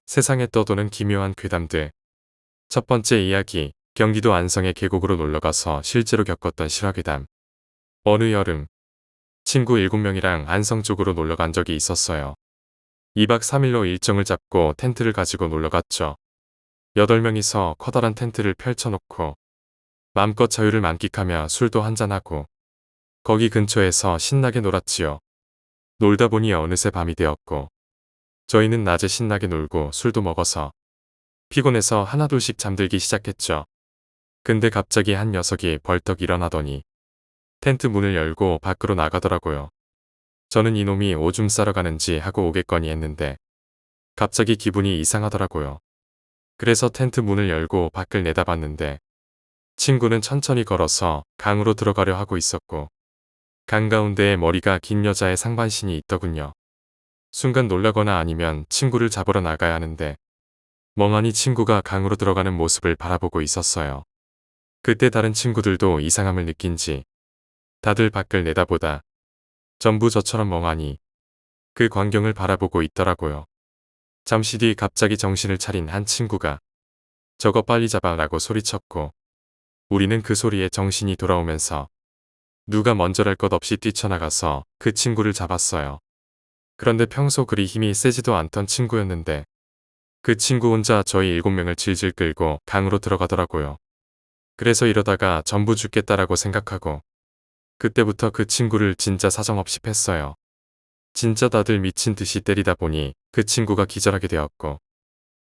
세상에 떠도는 기묘한 괴담들. 첫 번째 이야기, 경기도 안성의 계곡으로 놀러가서 실제로 겪었던 실화괴담. 어느 여름, 친구 7명이랑 안성 쪽으로 놀러간 적이 있었어요. 2박 3일로 일정을 잡고 텐트를 가지고 놀러갔죠. 8명이서 커다란 텐트를 펼쳐놓고 마음껏 자유를 만끽하며 술도 한잔하고 거기 근처에서 신나게 놀았지요. 놀다 보니 어느새 밤이 되었고 저희는 낮에 신나게 놀고 술도 먹어서 피곤해서 하나둘씩 잠들기 시작했죠. 근데 갑자기 한 녀석이 벌떡 일어나더니 텐트 문을 열고 밖으로 나가더라고요. 저는 이놈이 오줌 싸러 가는지 하고 오겠거니 했는데 갑자기 기분이 이상하더라고요. 그래서 텐트 문을 열고 밖을 내다봤는데 친구는 천천히 걸어서 강으로 들어가려 하고 있었고 강 가운데에 머리가 긴 여자의 상반신이 있더군요. 순간 놀라거나 아니면 친구를 잡으러 나가야 하는데 멍하니 친구가 강으로 들어가는 모습을 바라보고 있었어요. 그때 다른 친구들도 이상함을 느낀지 다들 밖을 내다보다 전부 저처럼 멍하니 그 광경을 바라보고 있더라고요. 잠시 뒤 갑자기 정신을 차린 한 친구가 저거 빨리 잡아라고 소리쳤고 우리는 그 소리에 정신이 돌아오면서 누가 먼저랄 것 없이 뛰쳐나가서 그 친구를 잡았어요. 그런데 평소 그리 힘이 세지도 않던 친구였는데 그 친구 혼자 저희 7명을 질질 끌고 강으로 들어가더라고요. 그래서 이러다가 전부 죽겠다라고 생각하고 그때부터 그 친구를 진짜 사정없이 팼어요. 진짜 다들 미친 듯이 때리다 보니 그 친구가 기절하게 되었고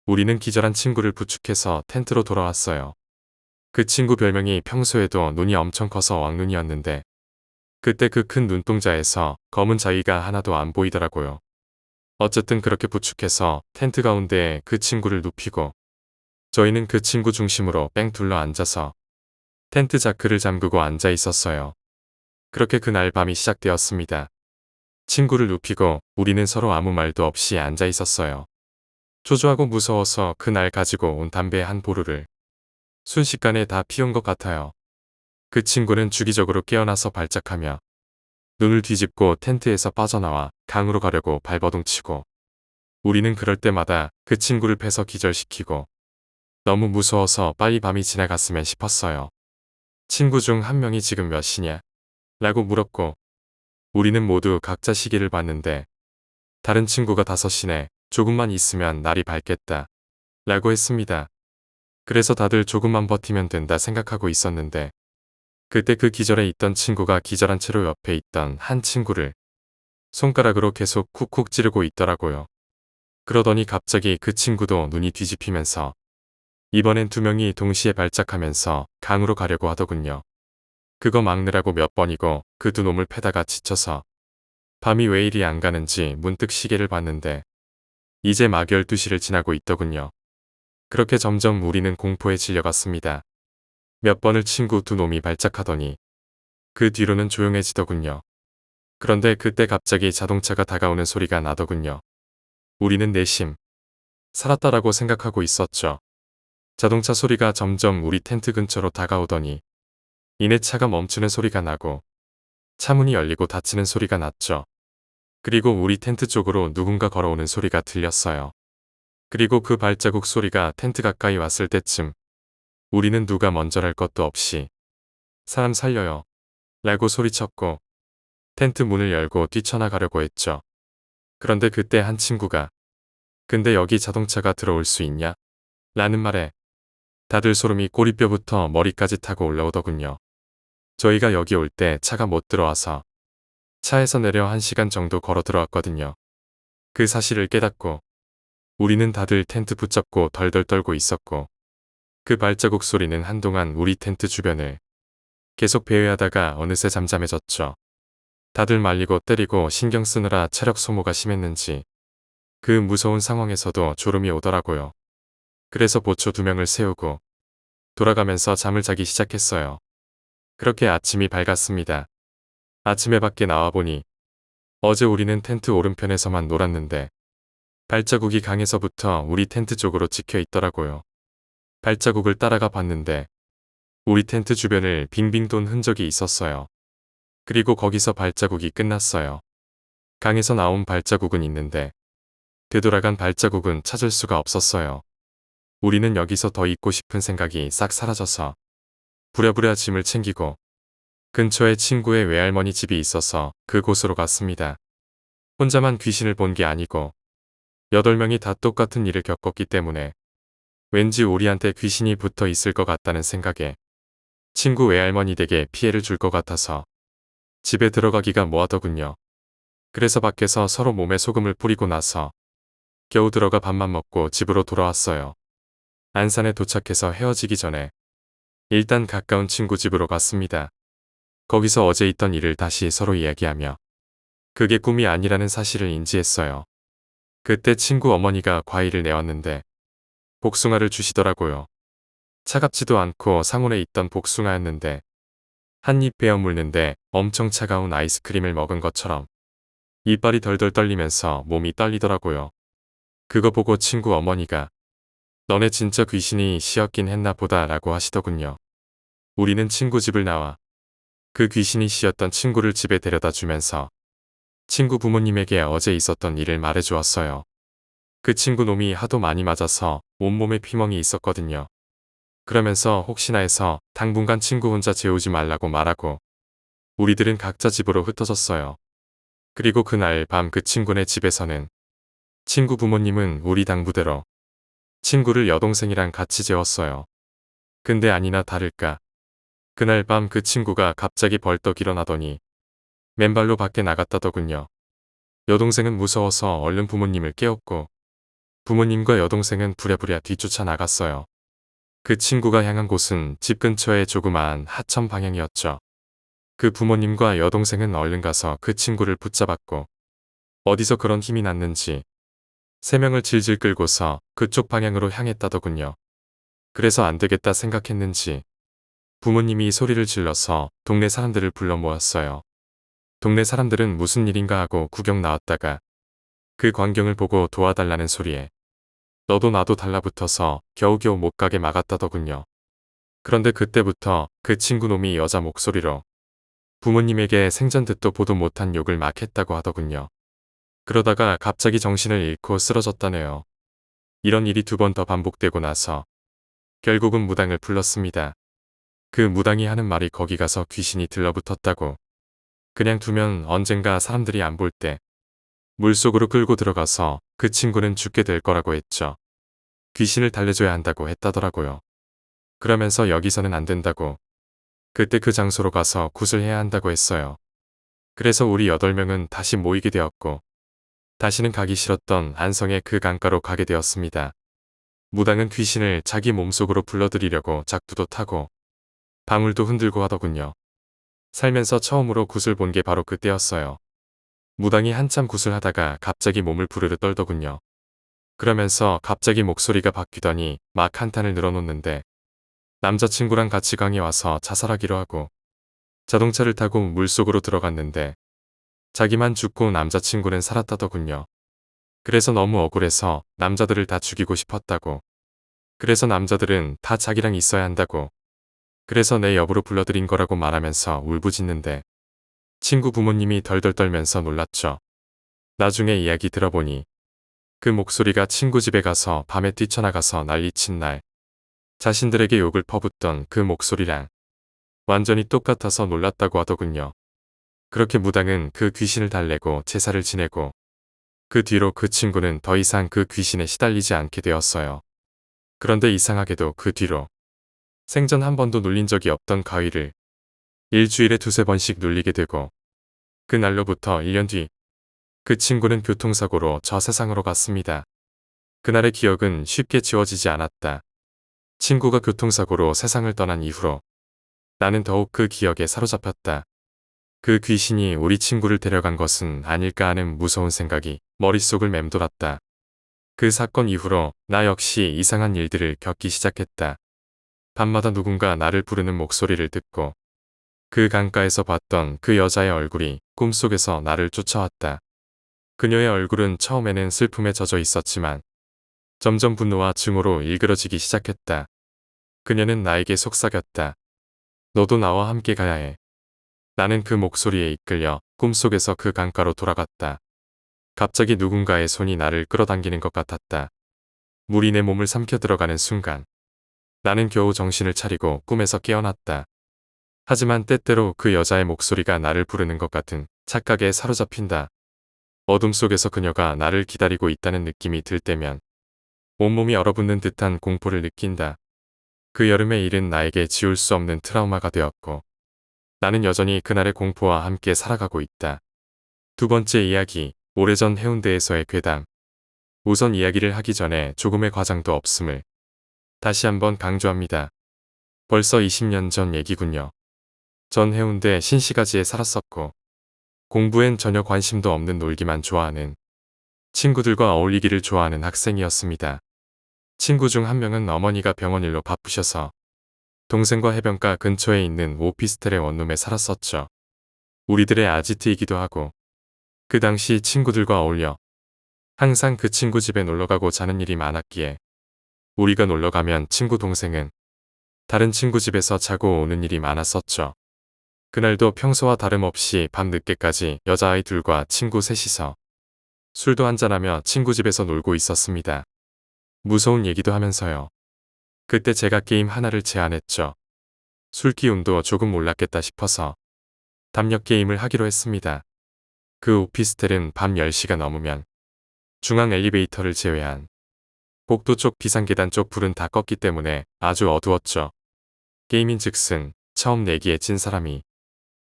우리는 기절한 친구를 부축해서 텐트로 돌아왔어요. 그 친구 별명이 평소에도 눈이 엄청 커서 왕눈이었는데 그때 그 큰 눈동자에서 검은 자위가 하나도 안 보이더라고요. 어쨌든 그렇게 부축해서 텐트 가운데에 그 친구를 눕히고 저희는 그 친구 중심으로 뺑 둘러 앉아서 텐트 자크를 잠그고 앉아 있었어요. 그렇게 그날 밤이 시작되었습니다. 친구를 눕히고 우리는 서로 아무 말도 없이 앉아 있었어요. 초조하고 무서워서 그날 가지고 온 담배 한 보루를 순식간에 다 피운 것 같아요. 그 친구는 주기적으로 깨어나서 발작하며 눈을 뒤집고 텐트에서 빠져나와 강으로 가려고 발버둥치고 우리는 그럴 때마다 그 친구를 패서 기절시키고 너무 무서워서 빨리 밤이 지나갔으면 싶었어요. 친구 중 한 명이 지금 몇 시냐? 라고 물었고 우리는 모두 각자 시계를 봤는데 다른 친구가 5시네. 조금만 있으면 날이 밝겠다. 라고 했습니다. 그래서 다들 조금만 버티면 된다 생각하고 있었는데 그때 그 기절에 있던 친구가 기절한 채로 옆에 있던 한 친구를 손가락으로 계속 쿡쿡 찌르고 있더라고요. 그러더니 갑자기 그 친구도 눈이 뒤집히면서 이번엔 2명이 동시에 발작하면서 강으로 가려고 하더군요. 그거 막느라고 몇 번이고 그 2놈을 패다가 지쳐서 밤이 왜 이리 안 가는지 문득 시계를 봤는데 이제 막 12시를 지나고 있더군요. 그렇게 점점 우리는 공포에 질려갔습니다. 몇 번을 친구 2놈이 발작하더니 그 뒤로는 조용해지더군요. 그런데 그때 갑자기 자동차가 다가오는 소리가 나더군요. 우리는 내심 살았다라고 생각하고 있었죠. 자동차 소리가 점점 우리 텐트 근처로 다가오더니 이내 차가 멈추는 소리가 나고 차문이 열리고 닫히는 소리가 났죠. 그리고 우리 텐트 쪽으로 누군가 걸어오는 소리가 들렸어요. 그리고 그 발자국 소리가 텐트 가까이 왔을 때쯤 우리는 누가 먼저랄 것도 없이 사람 살려요 라고 소리쳤고 텐트 문을 열고 뛰쳐나가려고 했죠. 그런데 그때 한 친구가 근데 여기 자동차가 들어올 수 있냐? 라는 말에 다들 소름이 꼬리뼈부터 머리까지 타고 올라오더군요. 저희가 여기 올 때 차가 못 들어와서 차에서 내려 1시간 정도 걸어 들어왔거든요. 그 사실을 깨닫고 우리는 다들 텐트 붙잡고 덜덜 떨고 있었고 그 발자국 소리는 한동안 우리 텐트 주변을 계속 배회하다가 어느새 잠잠해졌죠. 다들 말리고 때리고 신경 쓰느라 체력 소모가 심했는지 그 무서운 상황에서도 졸음이 오더라고요. 그래서 보초 2명을 세우고 돌아가면서 잠을 자기 시작했어요. 그렇게 아침이 밝았습니다. 아침에 밖에 나와보니 어제 우리는 텐트 오른편에서만 놀았는데 발자국이 강에서부터 우리 텐트 쪽으로 찍혀 있더라고요. 발자국을 따라가 봤는데 우리 텐트 주변을 빙빙 돈 흔적이 있었어요. 그리고 거기서 발자국이 끝났어요. 강에서 나온 발자국은 있는데 되돌아간 발자국은 찾을 수가 없었어요. 우리는 여기서 더 있고 싶은 생각이 싹 사라져서 부랴부랴 짐을 챙기고 근처에 친구의 외할머니 집이 있어서 그곳으로 갔습니다. 혼자만 귀신을 본 게 아니고 8명이 다 똑같은 일을 겪었기 때문에 왠지 우리한테 귀신이 붙어 있을 것 같다는 생각에 친구 외할머니 댁에 피해를 줄 것 같아서 집에 들어가기가 뭐하더군요. 그래서 밖에서 서로 몸에 소금을 뿌리고 나서 겨우 들어가 밥만 먹고 집으로 돌아왔어요. 안산에 도착해서 헤어지기 전에 일단 가까운 친구 집으로 갔습니다. 거기서 어제 있던 일을 다시 서로 이야기하며 그게 꿈이 아니라는 사실을 인지했어요. 그때 친구 어머니가 과일을 내왔는데 복숭아를 주시더라고요. 차갑지도 않고 상온에 있던 복숭아였는데 한 입 베어 물는데 엄청 차가운 아이스크림을 먹은 것처럼 이빨이 덜덜 떨리면서 몸이 떨리더라고요. 그거 보고 친구 어머니가 너네 진짜 귀신이 씌었긴 했나 보다 라고 하시더군요. 우리는 친구 집을 나와 그 귀신이 씌었던 친구를 집에 데려다 주면서 친구 부모님에게 어제 있었던 일을 말해주었어요. 그 친구 놈이 하도 많이 맞아서 온몸에 피멍이 있었거든요. 그러면서 혹시나 해서 당분간 친구 혼자 재우지 말라고 말하고 우리들은 각자 집으로 흩어졌어요. 그리고 그날 밤 그 친구네 집에서는 친구 부모님은 우리 당부대로 친구를 여동생이랑 같이 재웠어요. 근데 아니나 다를까 그날 밤 그 친구가 갑자기 벌떡 일어나더니 맨발로 밖에 나갔다더군요. 여동생은 무서워서 얼른 부모님을 깨웠고 부모님과 여동생은 부랴부랴 뒤쫓아 나갔어요. 그 친구가 향한 곳은 집 근처의 조그마한 하천 방향이었죠. 그 부모님과 여동생은 얼른 가서 그 친구를 붙잡았고 어디서 그런 힘이 났는지 3명을 질질 끌고서 그쪽 방향으로 향했다더군요. 그래서 안 되겠다 생각했는지 부모님이 소리를 질러서 동네 사람들을 불러 모았어요. 동네 사람들은 무슨 일인가 하고 구경 나왔다가 그 광경을 보고 도와달라는 소리에 너도 나도 달라붙어서 겨우겨우 못 가게 막았다더군요. 그런데 그때부터 그 친구 놈이 여자 목소리로 부모님에게 생전 듣도 보도 못한 욕을 막 했다고 하더군요. 그러다가 갑자기 정신을 잃고 쓰러졌다네요. 이런 일이 2번 더 반복되고 나서 결국은 무당을 불렀습니다. 그 무당이 하는 말이 거기 가서 귀신이 들러붙었다고. 그냥 두면 언젠가 사람들이 안 볼 때 물속으로 끌고 들어가서 그 친구는 죽게 될 거라고 했죠. 귀신을 달래줘야 한다고 했다더라고요. 그러면서 여기서는 안 된다고. 그때 그 장소로 가서 굿을 해야 한다고 했어요. 그래서 우리 8명은 다시 모이게 되었고 다시는 가기 싫었던 안성의 그 강가로 가게 되었습니다. 무당은 귀신을 자기 몸속으로 불러들이려고 작두도 타고 방울도 흔들고 하더군요. 살면서 처음으로 굿을 본 게 바로 그때였어요. 무당이 한참 굿을 하다가 갑자기 몸을 부르르 떨더군요. 그러면서 갑자기 목소리가 바뀌더니 막 한탄을 늘어놓는데 남자친구랑 같이 강에 와서 자살하기로 하고 자동차를 타고 물속으로 들어갔는데 자기만 죽고 남자친구는 살았다더군요. 그래서 너무 억울해서 남자들을 다 죽이고 싶었다고. 그래서 남자들은 다 자기랑 있어야 한다고. 그래서 내 여부로 불러들인 거라고 말하면서 울부짖는데 친구 부모님이 덜덜 떨면서 놀랐죠. 나중에 이야기 들어보니 그 목소리가 친구 집에 가서 밤에 뛰쳐나가서 난리친 날 자신들에게 욕을 퍼붓던 그 목소리랑 완전히 똑같아서 놀랐다고 하더군요. 그렇게 무당은 그 귀신을 달래고 제사를 지내고 그 뒤로 그 친구는 더 이상 그 귀신에 시달리지 않게 되었어요. 그런데 이상하게도 그 뒤로 생전 한 번도 눌린 적이 없던 가위를 일주일에 2~3번씩 눌리게 되고 그날로부터 1년 뒤 그 친구는 교통사고로 저 세상으로 갔습니다. 그날의 기억은 쉽게 지워지지 않았다. 친구가 교통사고로 세상을 떠난 이후로 나는 더욱 그 기억에 사로잡혔다. 그 귀신이 우리 친구를 데려간 것은 아닐까 하는 무서운 생각이 머릿속을 맴돌았다. 그 사건 이후로 나 역시 이상한 일들을 겪기 시작했다. 밤마다 누군가 나를 부르는 목소리를 듣고 그 강가에서 봤던 그 여자의 얼굴이 꿈속에서 나를 쫓아왔다. 그녀의 얼굴은 처음에는 슬픔에 젖어 있었지만 점점 분노와 증오로 일그러지기 시작했다. 그녀는 나에게 속삭였다. 너도 나와 함께 가야 해. 나는 그 목소리에 이끌려 꿈속에서 그 강가로 돌아갔다. 갑자기 누군가의 손이 나를 끌어당기는 것 같았다. 물이 내 몸을 삼켜 들어가는 순간 나는 겨우 정신을 차리고 꿈에서 깨어났다. 하지만 때때로 그 여자의 목소리가 나를 부르는 것 같은 착각에 사로잡힌다. 어둠 속에서 그녀가 나를 기다리고 있다는 느낌이 들 때면 온몸이 얼어붙는 듯한 공포를 느낀다. 그 여름의 일은 나에게 지울 수 없는 트라우마가 되었고 나는 여전히 그날의 공포와 함께 살아가고 있다. 두 번째 이야기, 오래전 해운대에서의 괴담. 우선 이야기를 하기 전에 조금의 과장도 없음을 다시 한번 강조합니다. 벌써 20년 전 얘기군요. 전 해운대 신시가지에 살았었고 공부엔 전혀 관심도 없는 놀기만 좋아하는 친구들과 어울리기를 좋아하는 학생이었습니다. 친구 중 한 명은 어머니가 병원 일로 바쁘셔서 동생과 해변가 근처에 있는 오피스텔의 원룸에 살았었죠. 우리들의 아지트이기도 하고 그 당시 친구들과 어울려 항상 그 친구 집에 놀러가고 자는 일이 많았기에 우리가 놀러가면 친구 동생은 다른 친구 집에서 자고 오는 일이 많았었죠. 그날도 평소와 다름없이 밤 늦게까지 여자아이 둘과 친구 셋이서 술도 한잔하며 친구 집에서 놀고 있었습니다. 무서운 얘기도 하면서요. 그때 제가 게임 하나를 제안했죠. 술 기운도 조금 올랐겠다 싶어서 담력 게임을 하기로 했습니다. 그 오피스텔은 밤 10시가 넘으면 중앙 엘리베이터를 제외한 복도 쪽 비상계단 쪽 불은 다 껐기 때문에 아주 어두웠죠. 게임인 즉슨 처음 내기에 진 사람이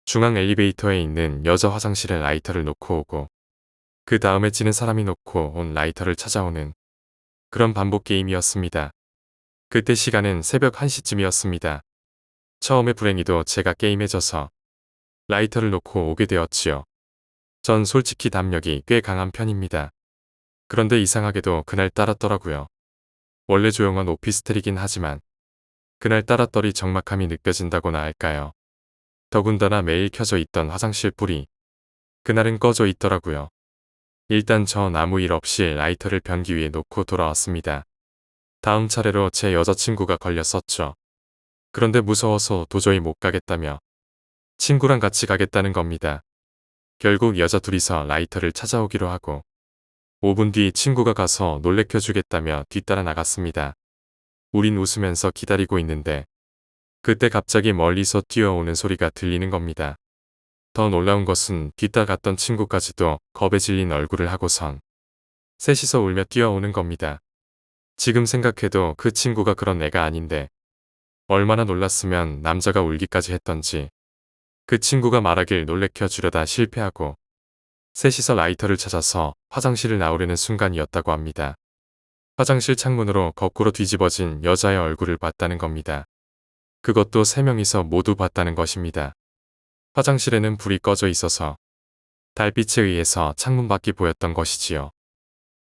중앙 엘리베이터에 있는 여자 화장실에 라이터를 놓고 오고 그 다음에 지는 사람이 놓고 온 라이터를 찾아오는 그런 반복 게임이었습니다. 그때 시간은 새벽 1시쯤이었습니다. 처음에 불행히도 제가 게임에 져서 라이터를 놓고 오게 되었지요. 전 솔직히 담력이 꽤 강한 편입니다. 그런데 이상하게도 그날 따랐더라고요. 원래 조용한 오피스텔이긴 하지만 그날 따랐더니 적막함이 느껴진다고나 할까요. 더군다나 매일 켜져 있던 화장실 불이 그날은 꺼져 있더라고요. 일단 전 아무 일 없이 라이터를 변기 위에 놓고 돌아왔습니다. 다음 차례로 제 여자친구가 걸렸었죠. 그런데 무서워서 도저히 못 가겠다며 친구랑 같이 가겠다는 겁니다. 결국 여자 둘이서 라이터를 찾아오기로 하고 5분 뒤 친구가 가서 놀래켜주겠다며 뒤따라 나갔습니다. 우린 웃으면서 기다리고 있는데 그때 갑자기 멀리서 뛰어오는 소리가 들리는 겁니다. 더 놀라운 것은 뒤따갔던 친구까지도 겁에 질린 얼굴을 하고선 셋이서 울며 뛰어오는 겁니다. 지금 생각해도 그 친구가 그런 애가 아닌데 얼마나 놀랐으면 남자가 울기까지 했던지. 그 친구가 말하길 놀래켜 주려다 실패하고 셋이서 라이터를 찾아서 화장실을 나오려는 순간이었다고 합니다. 화장실 창문으로 거꾸로 뒤집어진 여자의 얼굴을 봤다는 겁니다. 그것도 3명이서 모두 봤다는 것입니다. 화장실에는 불이 꺼져 있어서 달빛에 의해서 창문 밖이 보였던 것이지요.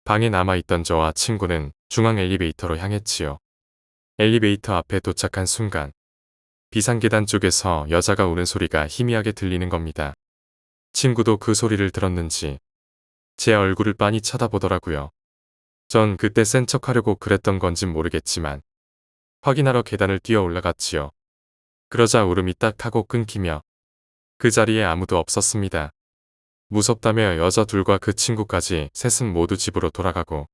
방에 남아있던 저와 친구는 중앙 엘리베이터로 향했지요. 엘리베이터 앞에 도착한 순간 비상계단 쪽에서 여자가 우는 소리가 희미하게 들리는 겁니다. 친구도 그 소리를 들었는지 제 얼굴을 빤히 쳐다보더라고요. 전 그때 센 척하려고 그랬던 건진 모르겠지만 확인하러 계단을 뛰어 올라갔지요. 그러자 울음이 딱 하고 끊기며 그 자리에 아무도 없었습니다. 무섭다며 여자 둘과 그 친구까지 셋은 모두 집으로 돌아가고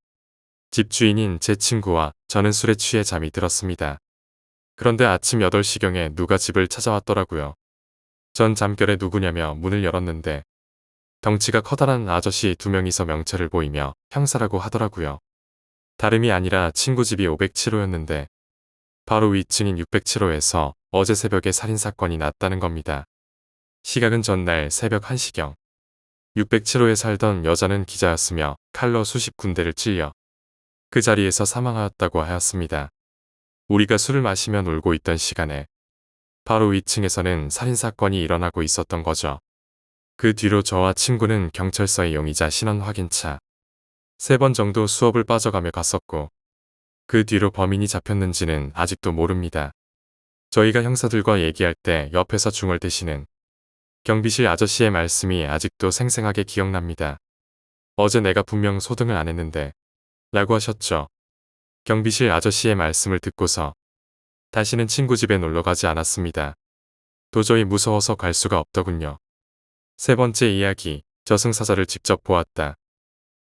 집주인인 제 친구와 저는 술에 취해 잠이 들었습니다. 그런데 아침 8시경에 누가 집을 찾아왔더라고요. 전 잠결에 누구냐며 문을 열었는데 덩치가 커다란 아저씨 2명이서 명찰을 보이며 형사라고 하더라고요. 다름이 아니라 친구 집이 507호였는데 바로 위층인 607호에서 어제 새벽에 살인사건이 났다는 겁니다. 시각은 전날 새벽 1시경. 607호에 살던 여자는 기자였으며 칼로 수십 군데를 찔려 그 자리에서 사망하였다고 하였습니다. 우리가 술을 마시며 놀고 있던 시간에 바로 위층에서는 살인사건이 일어나고 있었던 거죠. 그 뒤로 저와 친구는 경찰서의 용의자 신원 확인차 3번 정도 수업을 빠져가며 갔었고 그 뒤로 범인이 잡혔는지는 아직도 모릅니다. 저희가 형사들과 얘기할 때 옆에서 중얼대시는 경비실 아저씨의 말씀이 아직도 생생하게 기억납니다. 어제 내가 분명 소등을 안 했는데 라고 하셨죠. 경비실 아저씨의 말씀을 듣고서 다시는 친구 집에 놀러가지 않았습니다. 도저히 무서워서 갈 수가 없더군요. 세 번째 이야기, 저승사자를 직접 보았다.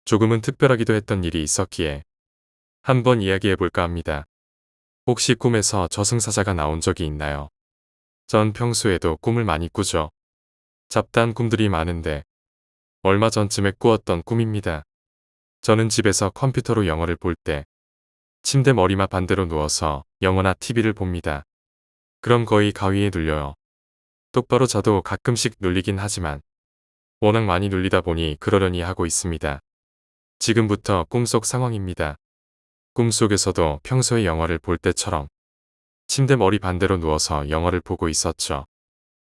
조금은 특별하기도 했던 일이 있었기에 한번 이야기해볼까 합니다. 혹시 꿈에서 저승사자가 나온 적이 있나요? 전 평소에도 꿈을 많이 꾸죠. 잡다한 꿈들이 많은데 얼마 전쯤에 꾸었던 꿈입니다. 저는 집에서 컴퓨터로 영화를 볼 때 침대 머리맡 반대로 누워서 영화나 TV를 봅니다. 그럼 거의 가위에 눌려요. 똑바로 자도 가끔씩 눌리긴 하지만 워낙 많이 눌리다 보니 그러려니 하고 있습니다. 지금부터 꿈속 상황입니다. 꿈속에서도 평소에 영화를 볼 때처럼 침대 머리 반대로 누워서 영화를 보고 있었죠.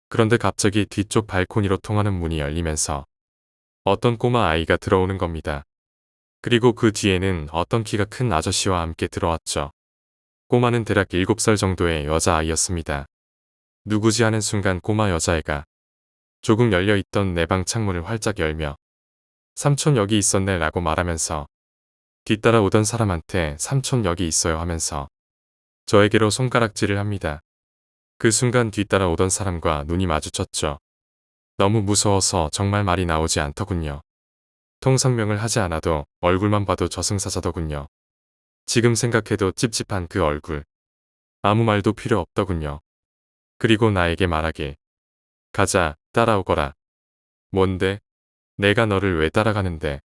그런데 갑자기 뒤쪽 발코니로 통하는 문이 열리면서 어떤 꼬마 아이가 들어오는 겁니다. 그리고 그 뒤에는 어떤 키가 큰 아저씨와 함께 들어왔죠. 꼬마는 대략 7살 정도의 여자아이였습니다. 누구지 하는 순간 꼬마 여자애가 조금 열려있던 내 방 창문을 활짝 열며 삼촌 여기 있었네 라고 말하면서 뒤따라 오던 사람한테 삼촌 여기 있어요 하면서 저에게로 손가락질을 합니다. 그 순간 뒤따라 오던 사람과 눈이 마주쳤죠. 너무 무서워서 정말 말이 나오지 않더군요. 통성명을 하지 않아도 얼굴만 봐도 저승사자더군요. 지금 생각해도 찝찝한 그 얼굴. 아무 말도 필요 없더군요. 그리고 나에게 말하길. 가자, 따라오거라. 뭔데? 내가 너를 왜 따라가는데?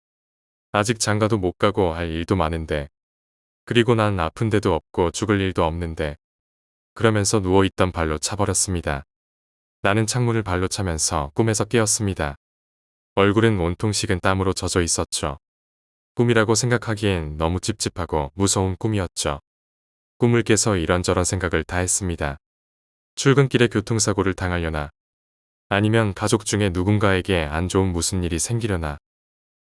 아직 장가도 못 가고 할 일도 많은데. 그리고 난 아픈 데도 없고 죽을 일도 없는데. 그러면서 누워있던 발로 차버렸습니다. 나는 창문을 발로 차면서 꿈에서 깨었습니다. 얼굴은 온통 식은 땀으로 젖어 있었죠. 꿈이라고 생각하기엔 너무 찝찝하고 무서운 꿈이었죠. 꿈을 깨서 이런저런 생각을 다 했습니다. 출근길에 교통사고를 당하려나, 아니면 가족 중에 누군가에게 안 좋은 무슨 일이 생기려나.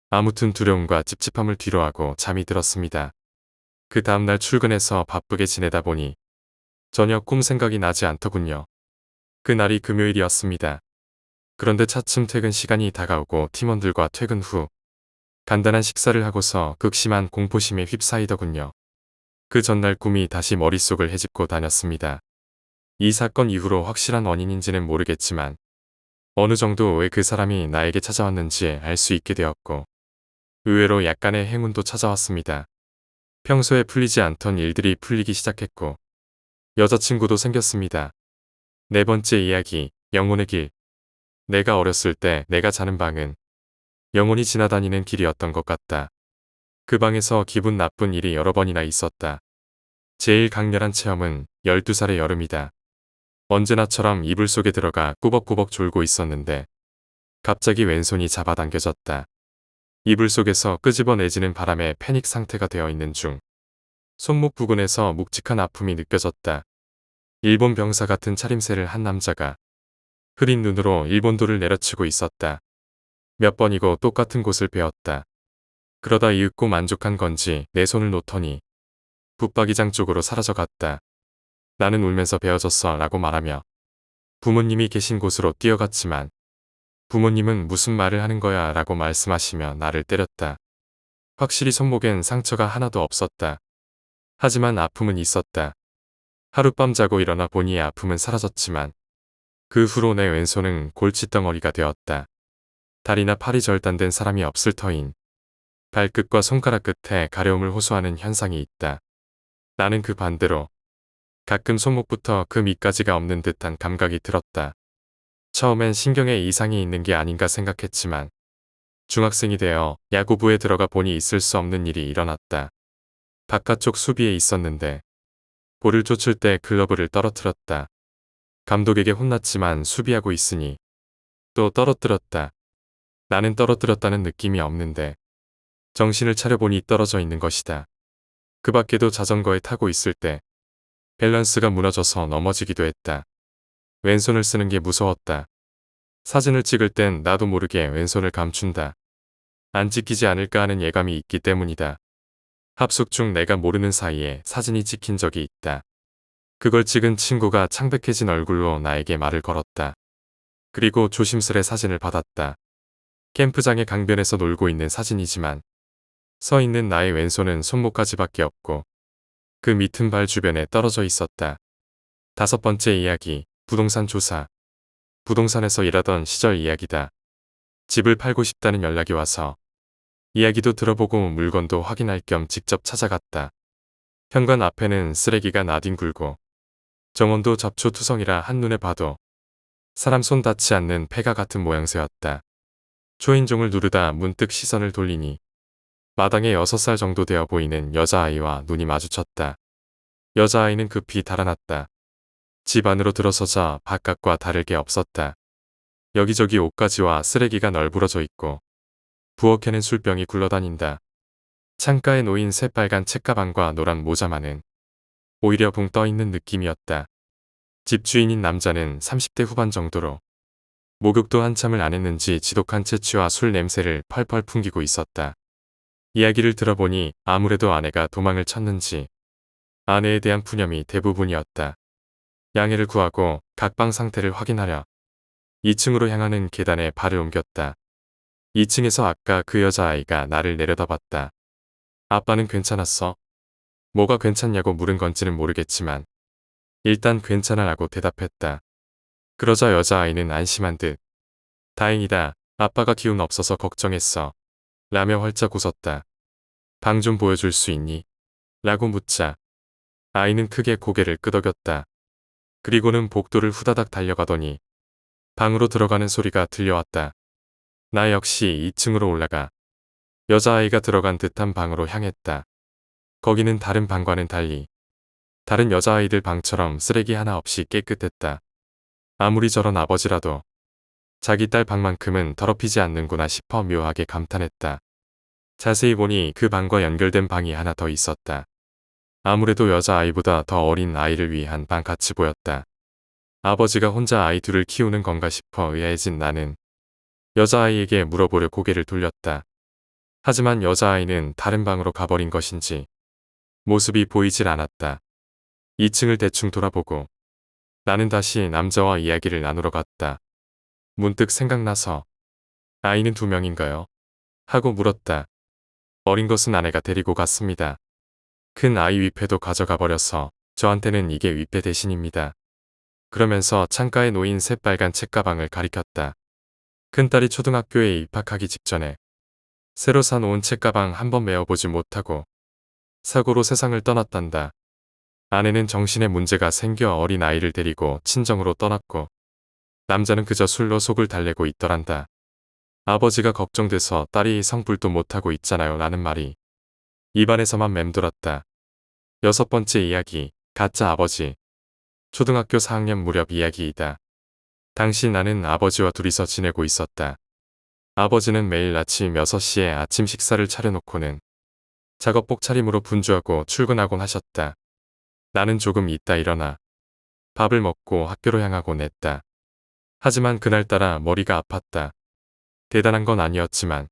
아무튼 두려움과 찝찝함을 뒤로하고 잠이 들었습니다. 그 다음날 출근해서 바쁘게 지내다 보니 전혀 꿈 생각이 나지 않더군요. 그날이 금요일이었습니다. 그런데 차츰 퇴근 시간이 다가오고 팀원들과 퇴근 후 간단한 식사를 하고서 극심한 공포심에 휩싸이더군요. 그 전날 꿈이 다시 머릿속을 헤집고 다녔습니다. 이 사건 이후로 확실한 원인인지는 모르겠지만 어느 정도 왜 그 사람이 나에게 찾아왔는지 알 수 있게 되었고 의외로 약간의 행운도 찾아왔습니다. 평소에 풀리지 않던 일들이 풀리기 시작했고 여자친구도 생겼습니다. 네 번째 이야기, 영혼의 길. 내가 어렸을 때 내가 자는 방은 영혼이 지나다니는 길이었던 것 같다. 그 방에서 기분 나쁜 일이 여러 번이나 있었다. 제일 강렬한 체험은 12살의 여름이다. 언제나처럼 이불 속에 들어가 꾸벅꾸벅 졸고 있었는데 갑자기 왼손이 잡아당겨졌다. 이불 속에서 끄집어내지는 바람에 패닉 상태가 되어 있는 중 손목 부근에서 묵직한 아픔이 느껴졌다. 일본 병사 같은 차림새를 한 남자가 흐린 눈으로 일본도를 내려치고 있었다. 몇 번이고 똑같은 곳을 베었다. 그러다 이윽고 만족한 건지 내 손을 놓더니 붙박이장 쪽으로 사라져갔다. 나는 울면서 베어졌어 라고 말하며 부모님이 계신 곳으로 뛰어갔지만 부모님은 무슨 말을 하는 거야 라고 말씀하시며 나를 때렸다. 확실히 손목엔 상처가 하나도 없었다. 하지만 아픔은 있었다. 하룻밤 자고 일어나 보니 아픔은 사라졌지만 그 후로 내 왼손은 골칫덩어리가 되었다. 다리나 팔이 절단된 사람이 없을 터인 발끝과 손가락 끝에 가려움을 호소하는 현상이 있다. 나는 그 반대로 가끔 손목부터 그 밑까지가 없는 듯한 감각이 들었다. 처음엔 신경에 이상이 있는 게 아닌가 생각했지만 중학생이 되어 야구부에 들어가 보니 있을 수 없는 일이 일어났다. 바깥쪽 수비에 있었는데 볼을 쫓을 때 글러브를 떨어뜨렸다. 감독에게 혼났지만 수비하고 있으니 또 떨어뜨렸다. 나는 떨어뜨렸다는 느낌이 없는데 정신을 차려보니 떨어져 있는 것이다. 그 밖에도 자전거에 타고 있을 때 밸런스가 무너져서 넘어지기도 했다. 왼손을 쓰는 게 무서웠다. 사진을 찍을 땐 나도 모르게 왼손을 감춘다. 안 찍히지 않을까 하는 예감이 있기 때문이다. 합숙 중 내가 모르는 사이에 사진이 찍힌 적이 있다. 그걸 찍은 친구가 창백해진 얼굴로 나에게 말을 걸었다. 그리고 조심스레 사진을 받았다. 캠프장의 강변에서 놀고 있는 사진이지만 서 있는 나의 왼손은 손목까지밖에 없고 그 밑은 발 주변에 떨어져 있었다. 다섯 번째 이야기, 부동산 조사. 부동산에서 일하던 시절 이야기다. 집을 팔고 싶다는 연락이 와서 이야기도 들어보고 물건도 확인할 겸 직접 찾아갔다. 현관 앞에는 쓰레기가 나뒹굴고 정원도 잡초투성이라 한눈에 봐도 사람 손 닿지 않는 폐가 같은 모양새였다. 초인종을 누르다 문득 시선을 돌리니 마당에 6살 정도 되어 보이는 여자아이와 눈이 마주쳤다. 여자아이는 급히 달아났다. 집 안으로 들어서자 바깥과 다를 게 없었다. 여기저기 옷가지와 쓰레기가 널브러져 있고 부엌에는 술병이 굴러다닌다. 창가에 놓인 새빨간 책가방과 노란 모자만은 오히려 붕 떠있는 느낌이었다. 집주인인 남자는 30대 후반 정도로 목욕도 한참을 안 했는지 지독한 채취와 술 냄새를 펄펄 풍기고 있었다. 이야기를 들어보니 아무래도 아내가 도망을 쳤는지 아내에 대한 푸념이 대부분이었다. 양해를 구하고 각방 상태를 확인하려 2층으로 향하는 계단에 발을 옮겼다. 2층에서 아까 그 여자아이가 나를 내려다봤다. 아빠는 괜찮았어? 뭐가 괜찮냐고 물은 건지는 모르겠지만 일단 괜찮아라고 대답했다. 그러자 여자아이는 안심한 듯 다행이다. 아빠가 기운 없어서 걱정했어. 라며 활짝 웃었다. 방 좀 보여줄 수 있니? 라고 묻자 아이는 크게 고개를 끄덕였다. 그리고는 복도를 후다닥 달려가더니 방으로 들어가는 소리가 들려왔다. 나 역시 2층으로 올라가 여자아이가 들어간 듯한 방으로 향했다. 거기는 다른 방과는 달리 다른 여자아이들 방처럼 쓰레기 하나 없이 깨끗했다. 아무리 저런 아버지라도 자기 딸 방만큼은 더럽히지 않는구나 싶어 묘하게 감탄했다. 자세히 보니 그 방과 연결된 방이 하나 더 있었다. 아무래도 여자아이보다 더 어린 아이를 위한 방 같이 보였다. 아버지가 혼자 아이 둘을 키우는 건가 싶어 의아해진 나는 여자아이에게 물어보려 고개를 돌렸다. 하지만 여자아이는 다른 방으로 가버린 것인지 모습이 보이질 않았다. 2층을 대충 돌아보고 나는 다시 남자와 이야기를 나누러 갔다. 문득 생각나서 아이는 2명인가요? 하고 물었다. 어린 것은 아내가 데리고 갔습니다. 큰 아이 위패도 가져가 버려서 저한테는 이게 위패 대신입니다. 그러면서 창가에 놓인 새빨간 책가방을 가리켰다. 큰딸이 초등학교에 입학하기 직전에 새로 사놓은 책가방 한번 메어보지 못하고 사고로 세상을 떠났단다. 아내는 정신에 문제가 생겨 어린 아이를 데리고 친정으로 떠났고 남자는 그저 술로 속을 달래고 있더란다. 아버지가 걱정돼서 딸이 성불도 못하고 있잖아요 라는 말이 입안에서만 맴돌았다. 6번째 이야기, 가짜 아버지. 초등학교 4학년 무렵 이야기이다. 당시 나는 아버지와 둘이서 지내고 있었다. 아버지는 매일 아침 6시에 아침 식사를 차려놓고는 작업복 차림으로 분주하고 출근하곤 하셨다. 나는 조금 있다 일어나 밥을 먹고 학교로 향하곤 했다. 하지만 그날따라 머리가 아팠다. 대단한 건 아니었지만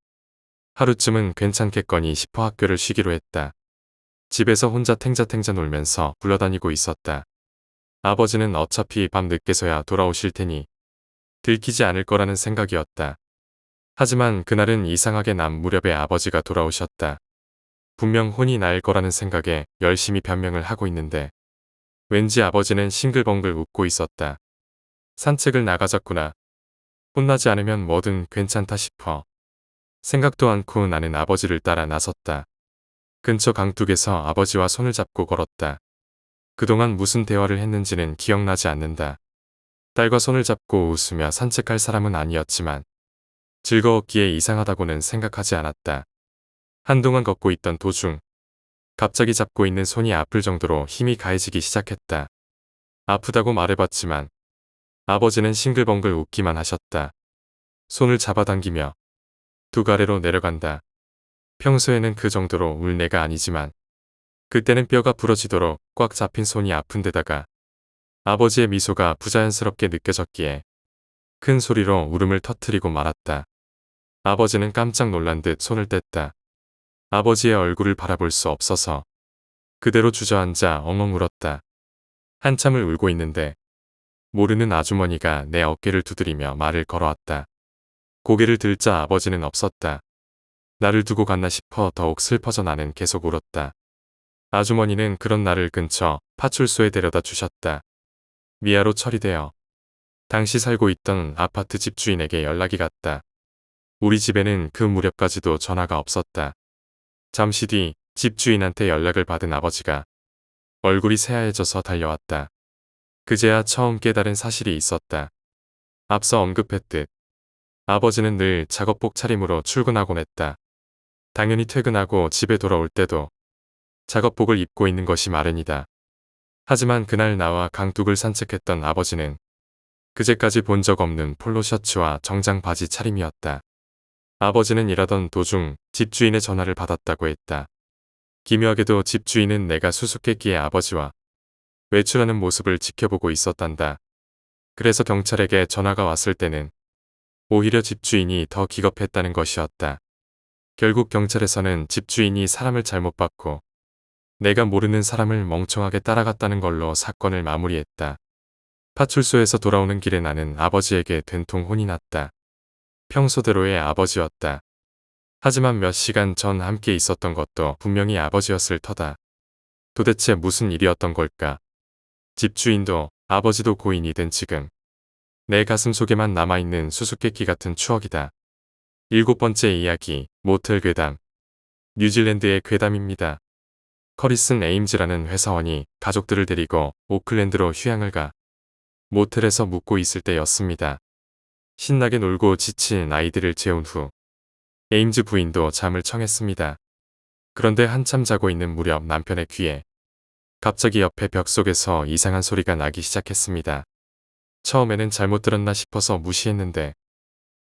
하루쯤은 괜찮겠거니 싶어 학교를 쉬기로 했다. 집에서 혼자 탱자탱자 놀면서 굴러다니고 있었다. 아버지는 어차피 밤 늦게서야 돌아오실 테니 들키지 않을 거라는 생각이었다. 하지만 그날은 이상하게 남 무렵에 아버지가 돌아오셨다. 분명 혼이 날 거라는 생각에 열심히 변명을 하고 있는데 왠지 아버지는 싱글벙글 웃고 있었다. 산책을 나가자꾸나. 혼나지 않으면 뭐든 괜찮다 싶어. 생각도 않고 나는 아버지를 따라 나섰다. 근처 강둑에서 아버지와 손을 잡고 걸었다. 그동안 무슨 대화를 했는지는 기억나지 않는다. 딸과 손을 잡고 웃으며 산책할 사람은 아니었지만 즐거웠기에 이상하다고는 생각하지 않았다. 한동안 걷고 있던 도중 갑자기 잡고 있는 손이 아플 정도로 힘이 가해지기 시작했다. 아프다고 말해봤지만 아버지는 싱글벙글 웃기만 하셨다. 손을 잡아당기며 두 가래로 내려간다. 평소에는 그 정도로 울 내가 아니지만 그때는 뼈가 부러지도록 꽉 잡힌 손이 아픈 데다가 아버지의 미소가 부자연스럽게 느껴졌기에 큰 소리로 울음을 터뜨리고 말았다. 아버지는 깜짝 놀란 듯 손을 뗐다. 아버지의 얼굴을 바라볼 수 없어서 그대로 주저앉아 엉엉 울었다. 한참을 울고 있는데 모르는 아주머니가 내 어깨를 두드리며 말을 걸어왔다. 고개를 들자 아버지는 없었다. 나를 두고 갔나 싶어 더욱 슬퍼져 나는 계속 울었다. 아주머니는 그런 나를 근처 파출소에 데려다 주셨다. 미아로 처리되어 당시 살고 있던 아파트 집주인에게 연락이 갔다. 우리 집에는 그 무렵까지도 전화가 없었다. 잠시 뒤 집주인한테 연락을 받은 아버지가 얼굴이 새하얘져서 달려왔다. 그제야 처음 깨달은 사실이 있었다. 앞서 언급했듯 아버지는 늘 작업복 차림으로 출근하곤 했다. 당연히 퇴근하고 집에 돌아올 때도 작업복을 입고 있는 것이 마련이다. 하지만 그날 나와 강둑을 산책했던 아버지는 그제까지 본 적 없는 폴로 셔츠와 정장 바지 차림이었다. 아버지는 일하던 도중 집주인의 전화를 받았다고 했다. 기묘하게도 집주인은 내가 수수께끼의 아버지와 외출하는 모습을 지켜보고 있었단다. 그래서 경찰에게 전화가 왔을 때는 오히려 집주인이 더 기겁했다는 것이었다. 결국 경찰에서는 집주인이 사람을 잘못 봤고 내가 모르는 사람을 멍청하게 따라갔다는 걸로 사건을 마무리했다. 파출소에서 돌아오는 길에 나는 아버지에게 된통 혼이 났다. 평소대로의 아버지였다. 하지만 몇 시간 전 함께 있었던 것도 분명히 아버지였을 터다. 도대체 무슨 일이었던 걸까? 집주인도 아버지도 고인이 된 지금 내 가슴 속에만 남아있는 수수께끼 같은 추억이다. 7번째 이야기, 모텔 괴담. 뉴질랜드의 괴담입니다. 커리슨 에임즈라는 회사원이 가족들을 데리고 오클랜드로 휴양을 가 모텔에서 묵고 있을 때였습니다. 신나게 놀고 지친 아이들을 재운 후 에임즈 부인도 잠을 청했습니다. 그런데 한참 자고 있는 무렵 남편의 귀에 갑자기 옆에 벽 속에서 이상한 소리가 나기 시작했습니다. 처음에는 잘못 들었나 싶어서 무시했는데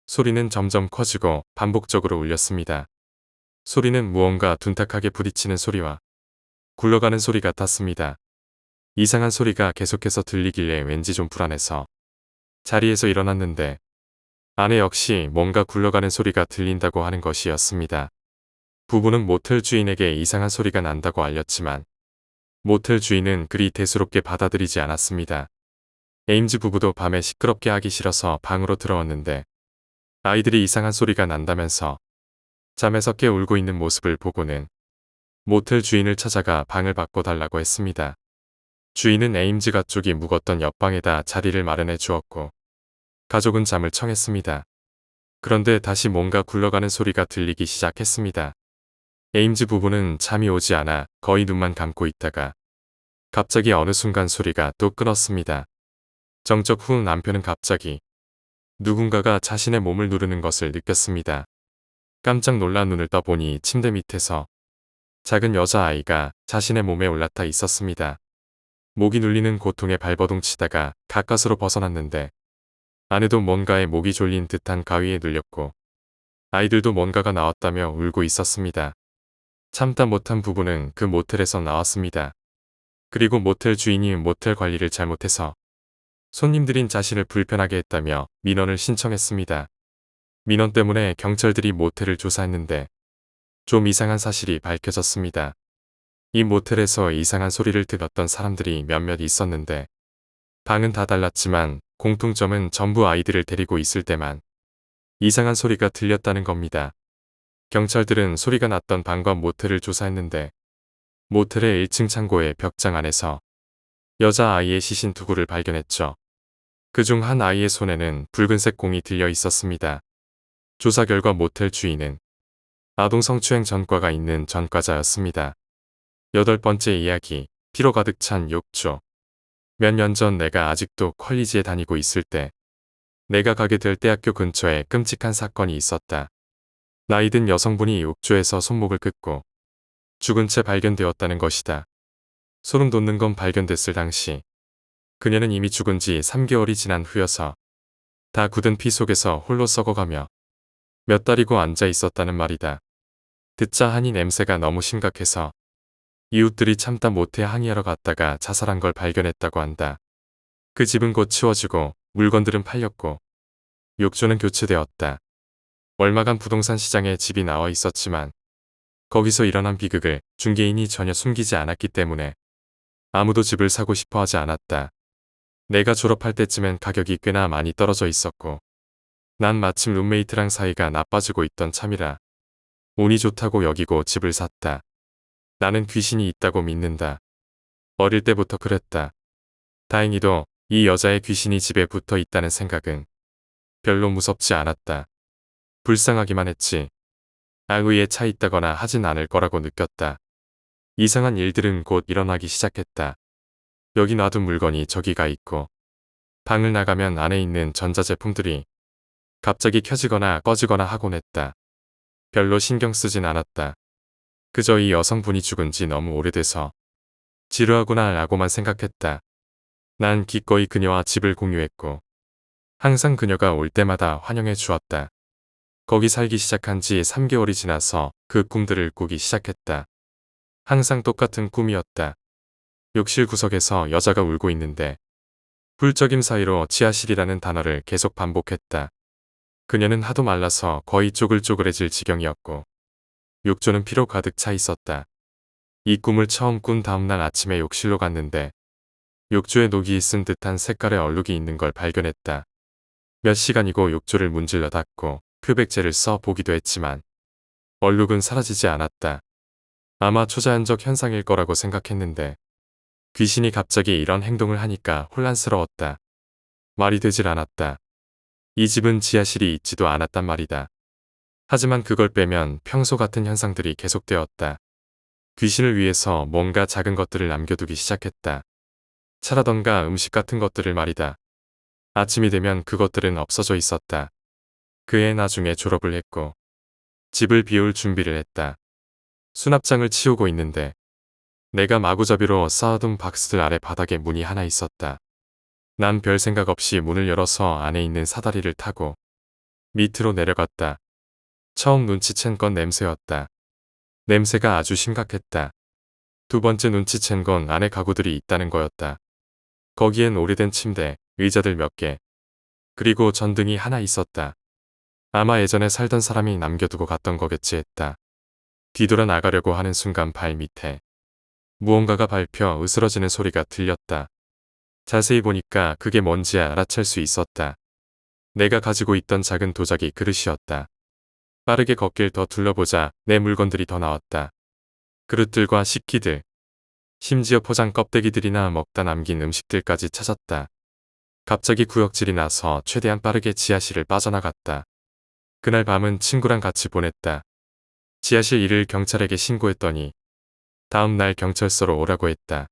소리는 점점 커지고 반복적으로 울렸습니다. 소리는 무언가 둔탁하게 부딪히는 소리와 굴러가는 소리 같았습니다. 이상한 소리가 계속해서 들리길래 왠지 좀 불안해서 자리에서 일어났는데 아내 역시 뭔가 굴러가는 소리가 들린다고 하는 것이었습니다. 부부는 모텔 주인에게 이상한 소리가 난다고 알렸지만 모텔 주인은 그리 대수롭게 받아들이지 않았습니다. 에임즈 부부도 밤에 시끄럽게 하기 싫어서 방으로 들어왔는데 아이들이 이상한 소리가 난다면서 잠에서 깨 울고 있는 모습을 보고는 모텔 주인을 찾아가 방을 바꿔달라고 했습니다. 주인은 에임즈 가족이 묵었던 옆방에다 자리를 마련해 주었고 가족은 잠을 청했습니다. 그런데 다시 뭔가 굴러가는 소리가 들리기 시작했습니다. 에임즈 부부는 잠이 오지 않아 거의 눈만 감고 있다가 갑자기 어느 순간 소리가 또 끊었습니다. 정적 후 남편은 갑자기 누군가가 자신의 몸을 누르는 것을 느꼈습니다. 깜짝 놀라 눈을 떠보니 침대 밑에서 작은 여자아이가 자신의 몸에 올라타 있었습니다. 목이 눌리는 고통에 발버둥 치다가 가까스로 벗어났는데 아내도 뭔가에 목이 졸린 듯한 가위에 눌렸고 아이들도 뭔가가 나왔다며 울고 있었습니다. 참다 못한 부부는 그 모텔에서 나왔습니다. 그리고 모텔 주인이 모텔 관리를 잘못해서 손님들인 자신을 불편하게 했다며 민원을 신청했습니다. 민원 때문에 경찰들이 모텔을 조사했는데 좀 이상한 사실이 밝혀졌습니다. 이 모텔에서 이상한 소리를 들었던 사람들이 몇몇 있었는데 방은 다 달랐지만 공통점은 전부 아이들을 데리고 있을 때만 이상한 소리가 들렸다는 겁니다. 경찰들은 소리가 났던 방과 모텔을 조사했는데 모텔의 1층 창고의 벽장 안에서 여자아이의 시신 두 구를 발견했죠. 그중 한 아이의 손에는 붉은색 공이 들려 있었습니다. 조사 결과 모텔 주인은 아동 성추행 전과가 있는 전과자였습니다. 8번째 이야기, 피로 가득 찬 욕조. 몇 년 전 내가 아직도 컬리지에 다니고 있을 때 내가 가게 될 대학교 근처에 끔찍한 사건이 있었다. 나이든 여성분이 욕조에서 손목을 끊고 죽은 채 발견되었다는 것이다. 소름 돋는 건 발견됐을 당시 그녀는 이미 죽은 지 3개월이 지난 후여서 다 굳은 피 속에서 홀로 썩어가며 몇 달이고 앉아 있었다는 말이다. 듣자 하니 냄새가 너무 심각해서 이웃들이 참다 못해 항의하러 갔다가 자살한 걸 발견했다고 한다. 그 집은 곧 치워지고 물건들은 팔렸고 욕조는 교체되었다. 얼마간 부동산 시장에 집이 나와 있었지만 거기서 일어난 비극을 중개인이 전혀 숨기지 않았기 때문에 아무도 집을 사고 싶어 하지 않았다. 내가 졸업할 때쯤엔 가격이 꽤나 많이 떨어져 있었고 난 마침 룸메이트랑 사이가 나빠지고 있던 참이라 운이 좋다고 여기고 집을 샀다. 나는 귀신이 있다고 믿는다. 어릴 때부터 그랬다. 다행히도 이 여자의 귀신이 집에 붙어 있다는 생각은 별로 무섭지 않았다. 불쌍하기만 했지. 악의에 차 있다거나 하진 않을 거라고 느꼈다. 이상한 일들은 곧 일어나기 시작했다. 여기 놔둔 물건이 저기가 있고 방을 나가면 안에 있는 전자제품들이 갑자기 켜지거나 꺼지거나 하곤 했다. 별로 신경 쓰진 않았다. 그저 이 여성분이 죽은 지 너무 오래돼서 지루하구나 라고만 생각했다. 난 기꺼이 그녀와 집을 공유했고 항상 그녀가 올 때마다 환영해 주었다. 거기 살기 시작한 지 3개월이 지나서 그 꿈들을 꾸기 시작했다. 항상 똑같은 꿈이었다. 욕실 구석에서 여자가 울고 있는데 훌쩍임 사이로 지하실이라는 단어를 계속 반복했다. 그녀는 하도 말라서 거의 쪼글쪼글해질 지경이었고 욕조는 피로 가득 차 있었다. 이 꿈을 처음 꾼 다음날 아침에 욕실로 갔는데 욕조에 녹이 쓴 듯한 색깔의 얼룩이 있는 걸 발견했다. 몇 시간이고 욕조를 문질러 닫고 표백제를 써 보기도 했지만 얼룩은 사라지지 않았다. 아마 초자연적 현상일 거라고 생각했는데 귀신이 갑자기 이런 행동을 하니까 혼란스러웠다. 말이 되질 않았다. 이 집은 지하실이 있지도 않았단 말이다. 하지만 그걸 빼면 평소 같은 현상들이 계속되었다. 귀신을 위해서 뭔가 작은 것들을 남겨두기 시작했다. 차라던가 음식 같은 것들을 말이다. 아침이 되면 그것들은 없어져 있었다. 그해 나중에 졸업을 했고 집을 비울 준비를 했다. 수납장을 치우고 있는데 내가 마구잡이로 쌓아둔 박스들 아래 바닥에 문이 하나 있었다. 난 별 생각 없이 문을 열어서 안에 있는 사다리를 타고 밑으로 내려갔다. 처음 눈치챈 건 냄새였다. 냄새가 아주 심각했다. 두 번째 눈치챈 건 안에 가구들이 있다는 거였다. 거기엔 오래된 침대, 의자들 몇 개, 그리고 전등이 하나 있었다. 아마 예전에 살던 사람이 남겨두고 갔던 거겠지 했다. 뒤돌아 나가려고 하는 순간 발 밑에 무언가가 밟혀 으스러지는 소리가 들렸다. 자세히 보니까 그게 뭔지 알아챌 수 있었다. 내가 가지고 있던 작은 도자기 그릇이었다. 빠르게 걷길 더 둘러보자 내 물건들이 더 나왔다. 그릇들과 식기들, 심지어 포장 껍데기들이나 먹다 남긴 음식들까지 찾았다. 갑자기 구역질이 나서 최대한 빠르게 지하실을 빠져나갔다. 그날 밤은 친구랑 같이 보냈다. 지하실 일을 경찰에게 신고했더니 다음 날 경찰서로 오라고 했다.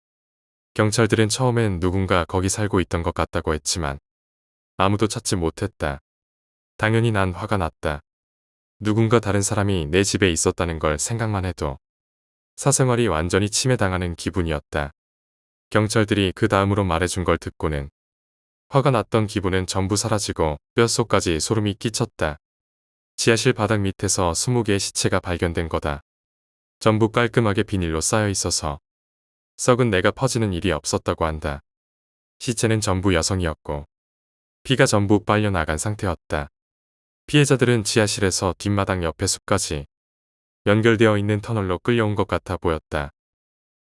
경찰들은 처음엔 누군가 거기 살고 있던 것 같다고 했지만 아무도 찾지 못했다. 당연히 난 화가 났다. 누군가 다른 사람이 내 집에 있었다는 걸 생각만 해도 사생활이 완전히 침해당하는 기분이었다. 경찰들이 그 다음으로 말해준 걸 듣고는 화가 났던 기분은 전부 사라지고 뼛속까지 소름이 끼쳤다. 지하실 바닥 밑에서 20개의 시체가 발견된 거다. 전부 깔끔하게 비닐로 쌓여 있어서 썩은 내가 퍼지는 일이 없었다고 한다. 시체는 전부 여성이었고 피가 전부 빨려나간 상태였다. 피해자들은 지하실에서 뒷마당 옆에 숲까지 연결되어 있는 터널로 끌려온 것 같아 보였다.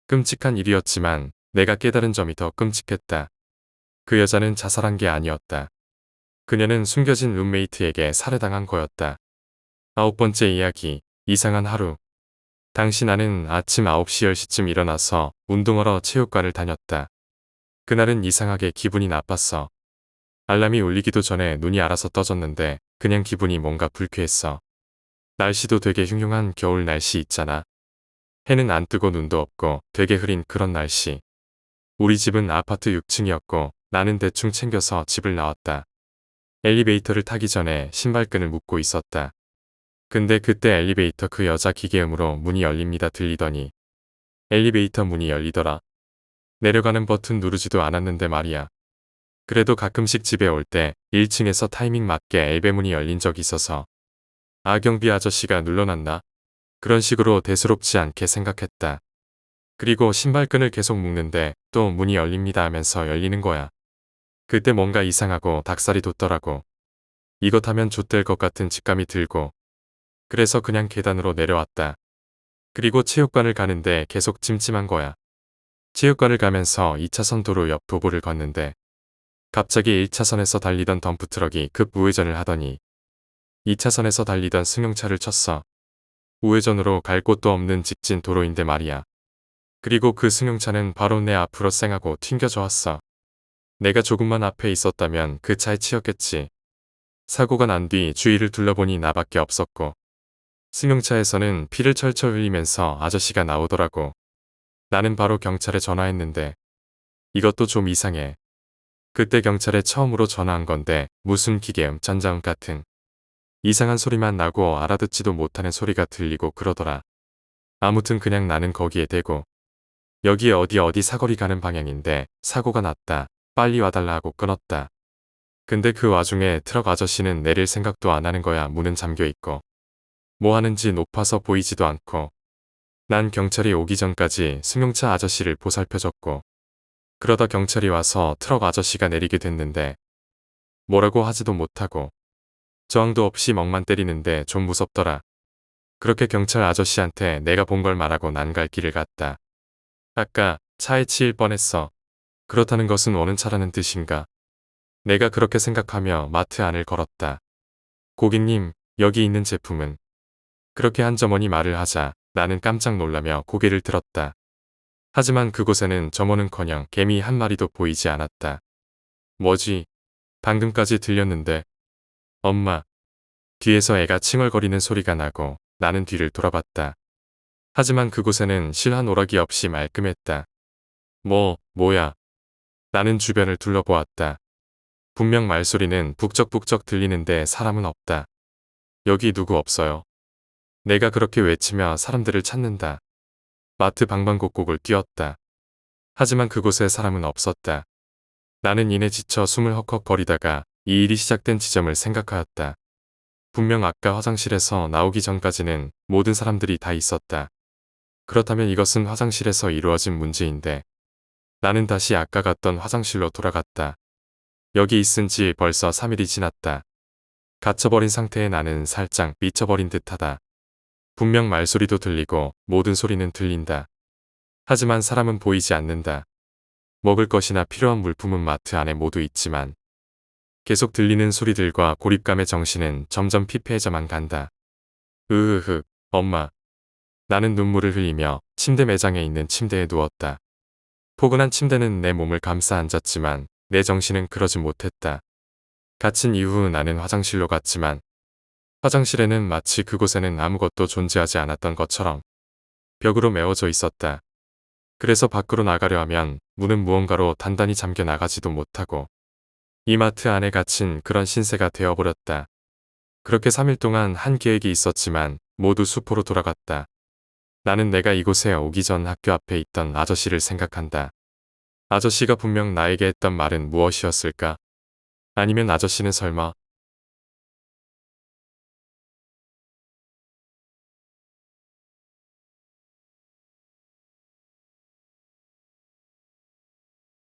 끔찍한 일이었지만 내가 깨달은 점이 더 끔찍했다. 그 여자는 자살한 게 아니었다. 그녀는 숨겨진 룸메이트에게 살해당한 거였다. 9번째 이야기, 이상한 하루. 당시 나는 아침 9시 10시쯤 일어나서 운동하러 체육관을 다녔다. 그날은 이상하게 기분이 나빴어. 알람이 울리기도 전에 눈이 알아서 떠졌는데 그냥 기분이 뭔가 불쾌했어. 날씨도 되게 흉흉한 겨울 날씨 있잖아. 해는 안 뜨고 눈도 없고 되게 흐린 그런 날씨. 우리 집은 아파트 6층이었고 나는 대충 챙겨서 집을 나왔다. 엘리베이터를 타기 전에 신발끈을 묶고 있었다. 근데 그때 엘리베이터 그 여자 기계음으로 문이 열립니다 들리더니 엘리베이터 문이 열리더라. 내려가는 버튼 누르지도 않았는데 말이야. 그래도 가끔씩 집에 올 때 1층에서 타이밍 맞게 엘베문이 열린 적이 있어서 아 경비 아저씨가 눌러놨나? 그런 식으로 대수롭지 않게 생각했다. 그리고 신발끈을 계속 묶는데 또 문이 열립니다 하면서 열리는 거야. 그때 뭔가 이상하고 닭살이 돋더라고. 이것 하면 좆될 것 같은 직감이 들고 그래서 그냥 계단으로 내려왔다. 그리고 체육관을 가는데 계속 찜찜한 거야. 체육관을 가면서 2차선 도로 옆 도보를 걷는데 갑자기 1차선에서 달리던 덤프트럭이 급 우회전을 하더니 2차선에서 달리던 승용차를 쳤어. 우회전으로 갈 곳도 없는 직진 도로인데 말이야. 그리고 그 승용차는 바로 내 앞으로 쌩하고 튕겨져 왔어. 내가 조금만 앞에 있었다면 그 차에 치였겠지. 사고가 난 뒤 주위를 둘러보니 나밖에 없었고 승용차에서는 피를 철철 흘리면서 아저씨가 나오더라고. 나는 바로 경찰에 전화했는데 이것도 좀 이상해. 그때 경찰에 처음으로 전화한 건데 무슨 기계음, 전자음 같은 이상한 소리만 나고 알아듣지도 못하는 소리가 들리고 그러더라. 아무튼 그냥 나는 거기에 대고 여기 어디 사거리 가는 방향인데 사고가 났다. 빨리 와달라 하고 끊었다. 근데 그 와중에 트럭 아저씨는 내릴 생각도 안 하는 거야. 문은 잠겨 있고 뭐 하는지 높아서 보이지도 않고. 난 경찰이 오기 전까지 승용차 아저씨를 보살펴줬고 그러다 경찰이 와서 트럭 아저씨가 내리게 됐는데 뭐라고 하지도 못하고 저항도 없이 멍만 때리는데 좀 무섭더라. 그렇게 경찰 아저씨한테 내가 본 걸 말하고 난 갈 길을 갔다. 아까 차에 치일 뻔했어. 그렇다는 것은 오는 차라는 뜻인가? 내가 그렇게 생각하며 마트 안을 걸었다. 고객님, 여기 있는 제품은? 그렇게 한 점원이 말을 하자 나는 깜짝 놀라며 고개를 들었다. 하지만 그곳에는 점원은커녕 개미 한 마리도 보이지 않았다. 뭐지? 방금까지 들렸는데. 엄마. 뒤에서 애가 칭얼거리는 소리가 나고 나는 뒤를 돌아봤다. 하지만 그곳에는 실한 오락이 없이 말끔했다. 뭐야. 나는 주변을 둘러보았다. 분명 말소리는 북적북적 들리는데 사람은 없다. 여기 누구 없어요. 내가 그렇게 외치며 사람들을 찾는다. 마트 방방곡곡을 뛰었다. 하지만 그곳에 사람은 없었다. 나는 이내 지쳐 숨을 헉헉거리다가 이 일이 시작된 지점을 생각하였다. 분명 아까 화장실에서 나오기 전까지는 모든 사람들이 다 있었다. 그렇다면 이것은 화장실에서 이루어진 문제인데 나는 다시 아까 갔던 화장실로 돌아갔다. 여기 있은 지 벌써 3일이 지났다. 갇혀버린 상태의 나는 살짝 미쳐버린 듯하다. 분명 말소리도 들리고 모든 소리는 들린다. 하지만 사람은 보이지 않는다. 먹을 것이나 필요한 물품은 마트 안에 모두 있지만 계속 들리는 소리들과 고립감의 정신은 점점 피폐해져만 간다. 엄마. 나는 눈물을 흘리며 침대 매장에 있는 침대에 누웠다. 포근한 침대는 내 몸을 감싸 앉았지만 내 정신은 그러지 못했다. 갇힌 이후 나는 화장실로 갔지만 화장실에는 마치 그곳에는 아무것도 존재하지 않았던 것처럼 벽으로 메워져 있었다. 그래서 밖으로 나가려 하면 문은 무언가로 단단히 잠겨 나가지도 못하고 이마트 안에 갇힌 그런 신세가 되어버렸다. 그렇게 3일 동안 한 계획이 있었지만 모두 수포로 돌아갔다. 나는 내가 이곳에 오기 전 학교 앞에 있던 아저씨를 생각한다. 아저씨가 분명 나에게 했던 말은 무엇이었을까? 아니면 아저씨는 설마